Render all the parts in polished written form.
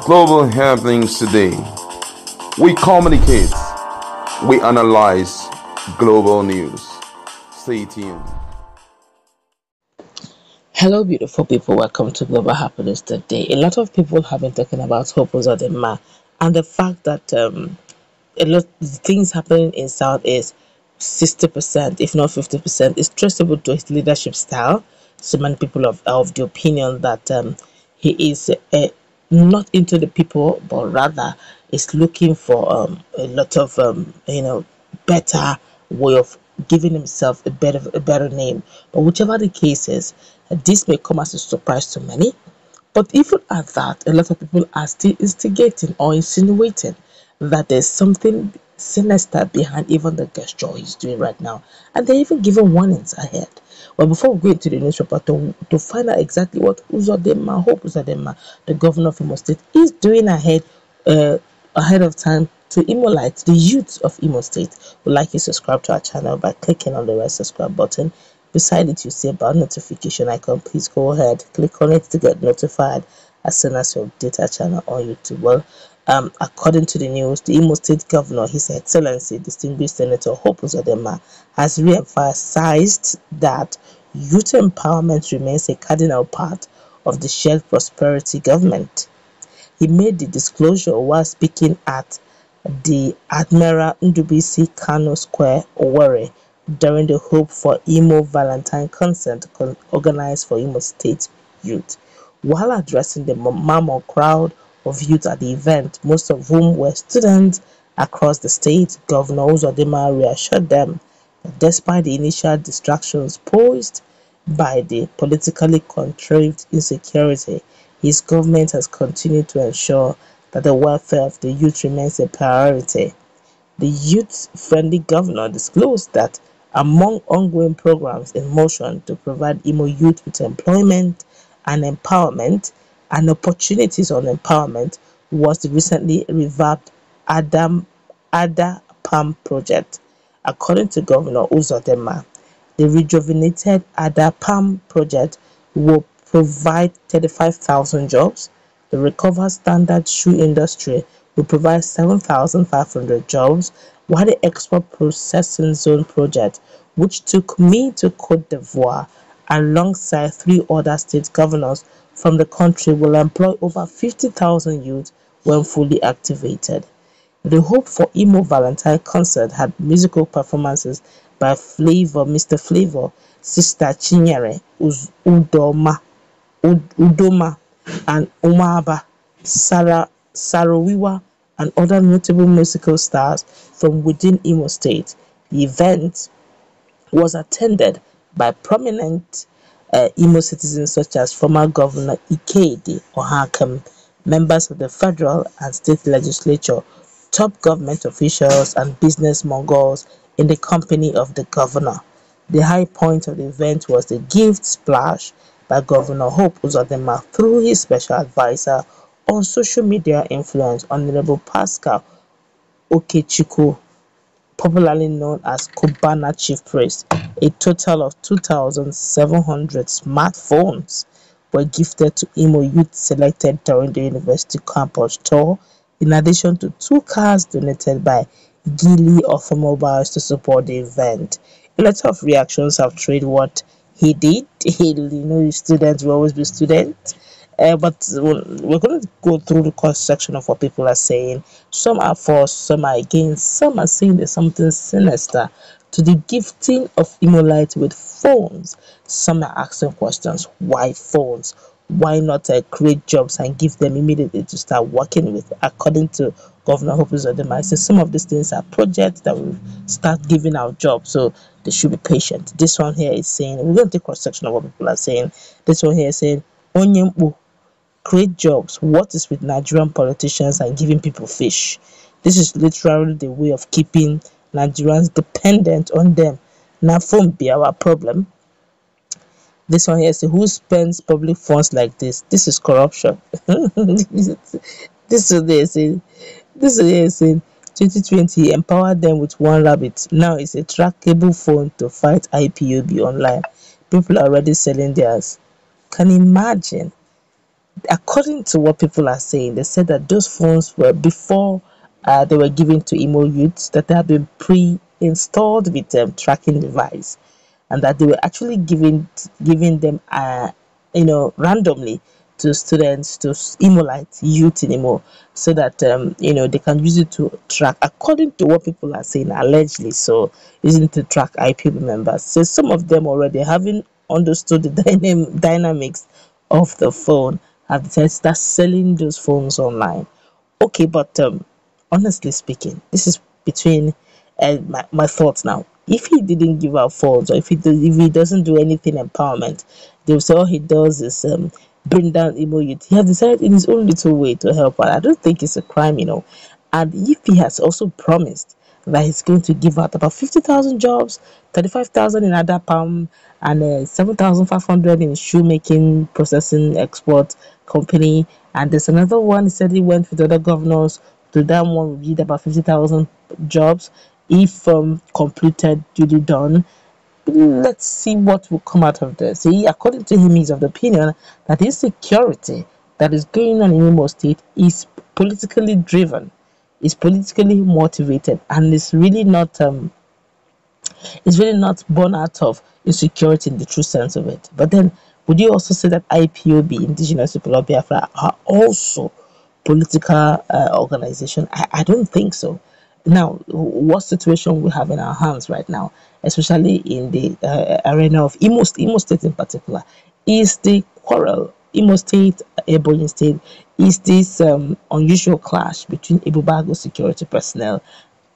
Global happenings today. We communicate, we analyze global news. Stay tuned. Hello, beautiful people. Welcome to Global Happiness Today. A lot of people have been talking about Uzodinma and the fact that a lot of things happening in South is 60%, if not 50%, is traceable to his leadership style. So many people of the opinion that he is not into the people, but rather is looking for a lot of better way of giving himself a better name. But whichever the case is, this may come as a surprise to many. But even at that, a lot of people are still instigating or insinuating that there's something sinister behind even the gesture he's doing right now. And they're even giving warnings ahead. Well, before we go into the newspaper to find out exactly what Uzodinma, the governor of Imo State, is doing ahead of time to Imolites, the youth of Imo State, would like you to subscribe to our channel by clicking on the red subscribe button. Beside it, you see about notification icon. Please go ahead, click on it to get notified as soon as we update our channel on YouTube. Well, according to the news, the Imo State Governor, His Excellency, Distinguished Senator Hope Uzodinma, has re-emphasized that youth empowerment remains a cardinal part of the shared prosperity government. He made the disclosure while speaking at the Admiral Nnamdi Kanu Square, Owerri, during the Hope for Imo Valentine concert organized for Imo State youth. While addressing the mammoth crowd of youth at the event, most of whom were students across the state, Governor Uzodinma reassured them that despite the initial distractions posed by the politically contrived insecurity, his government has continued to ensure that the welfare of the youth remains a priority. The youth-friendly governor disclosed that among ongoing programs in motion to provide Imo youth with employment and empowerment and opportunities on empowerment was the recently revamped Ada Palm project. According to Governor Uzodinma, the rejuvenated Ada Palm project will provide 35,000 jobs. The Recover Standard Shoe industry will provide 7,500 jobs, while the Export Processing Zone project, which took me to Côte d'Ivoire alongside 3 other state governors from the country, will employ over 50,000 youth when fully activated. The Hope for Imo Valentine concert had musical performances by Mr. Flavor, Sister Chinyere, Udoma, and Umaba, Sarawiwa, and other notable musical stars from within Imo State. The event was attended by prominent Imo citizens such as former Governor Igbo members of the federal and state legislature, top government officials, and business moguls in the company of the governor. The high point of the event was the gift splash by Governor Hope Uzodinma through his special advisor on social media influence, Honorable Pascal Okechukwu, popularly known as Cubana Chief Priest. A total of 2,700 smartphones were gifted to Imo youth selected during the university campus tour, in addition to 2 cars donated by Gili Automobiles to support the event. A lot of reactions have trailed what he did. Students will always be students. But we're going to go through the cross section of what people are saying. Some are for, some are against, some are saying there's something sinister to the gifting of Imolites with phones. Some are asking questions: why phones? Why not create jobs and give them immediately to start working with? According to Governor Hope Uzodinma, some of these things are projects that will start giving out jobs, so they should be patient. This one here is saying, we're going to take cross section of what people are saying. This one here is saying, Onyembu, create jobs. What is with Nigerian politicians and giving people fish? This is literally the way of keeping Nigerians dependent on them. Now, phone be our problem. This one here says, who spends public funds like this? This is corruption. This is saying 2020 empowered them with 1 rabbit. Now it's a trackable phone to fight IPOB online. People are already selling theirs. Can you imagine? according to what people are saying, they said that those phones were before they were given to Imo youths, that they have been pre-installed with tracking device, and that they were actually giving them randomly to students, to Imolites, youth in Imo, so that they can use it to track, according to what people are saying, allegedly, so using it to track IPB members. So some of them already having understood the dynamics of the phone have decided to start selling those phones online. Okay, but honestly speaking, this is between my thoughts now. If he didn't give out phones, or if he doesn't do anything empowerment, they'll say all he does is bring down Igbo youth. He has decided in his own little way to help out. I don't think it's a crime. And if he has also promised that he's going to give out about 50,000 jobs, 35,000 in other palm, and 7,500 in shoemaking, processing, export company. And there's another one, he said he went with other governors to that one, we did about 50,000 jobs if completed, duly done. Let's see what will come out of this. He, according to him, he's of the opinion that insecurity that is going on in Imo State is politically driven, is politically motivated, and is really not born out of insecurity in the true sense of it. But then, would you also say that IPOB, Indigenous People of Biafra, are also political organization? I don't think so. Now, what situation we have in our hands right now, especially in the arena of Imo State in particular, is the quarrel. Imo State, Ebonyi State, is this unusual clash between Ibubago security personnel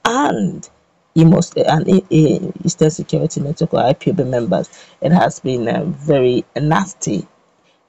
and Eastern Security Network or IPOB members. It has been very nasty,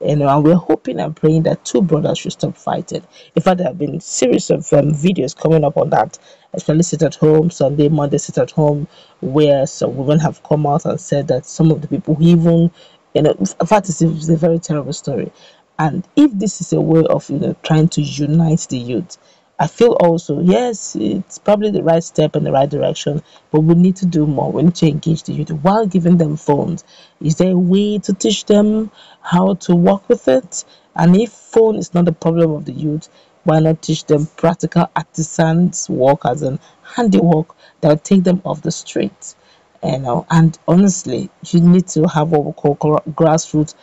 and we're hoping and praying that two brothers should stop fighting. In fact, there have been series of videos coming up on that, especially Sit at Home, Sunday, Monday, Sit at Home, where some women have come out and said that some of the people who even, in fact, it's a very terrible story. And if this is a way of, trying to unite the youth, I feel also, yes, it's probably the right step in the right direction, but we need to do more. We need to engage the youth while giving them phones. Is there a way to teach them how to work with it? And if phone is not the problem of the youth, why not teach them practical artisans work, as in handiwork, that will take them off the streets? And honestly, you need to have what we call grassroots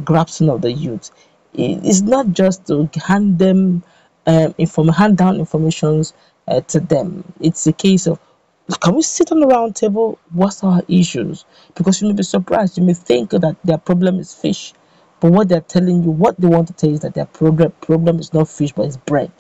grasping of the youth. It's not just to hand down informations to them. It's a case of, can we sit on the round table? What's our issues? Because you may be surprised. You may think that their problem is fish, but what they're telling you, what they want to tell you, is that their problem is not fish, but it's bread.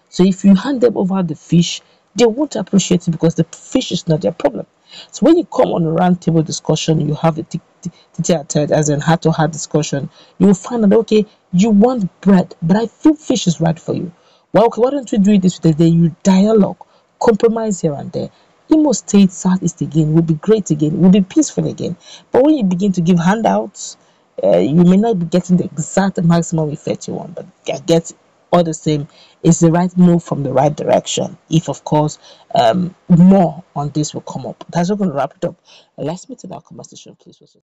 So if you hand them over the fish, they won't appreciate it because the fish is not their problem. So when you come on a round table discussion, you have a tete-a-tete, as in heart-to-heart discussion, you will find out, okay, you want bread, but I feel fish is right for you. Well, okay, why don't we do it this way? Then you dialogue, compromise here and there. Imo State, Southeast again will be great again, will be peaceful again. But when you begin to give handouts, you may not be getting the exact maximum effect you want, but get all the same, it's the right move from the right direction. If, of course, more on this will come up. That's not going to wrap it up. Let's meet in our conversation, please.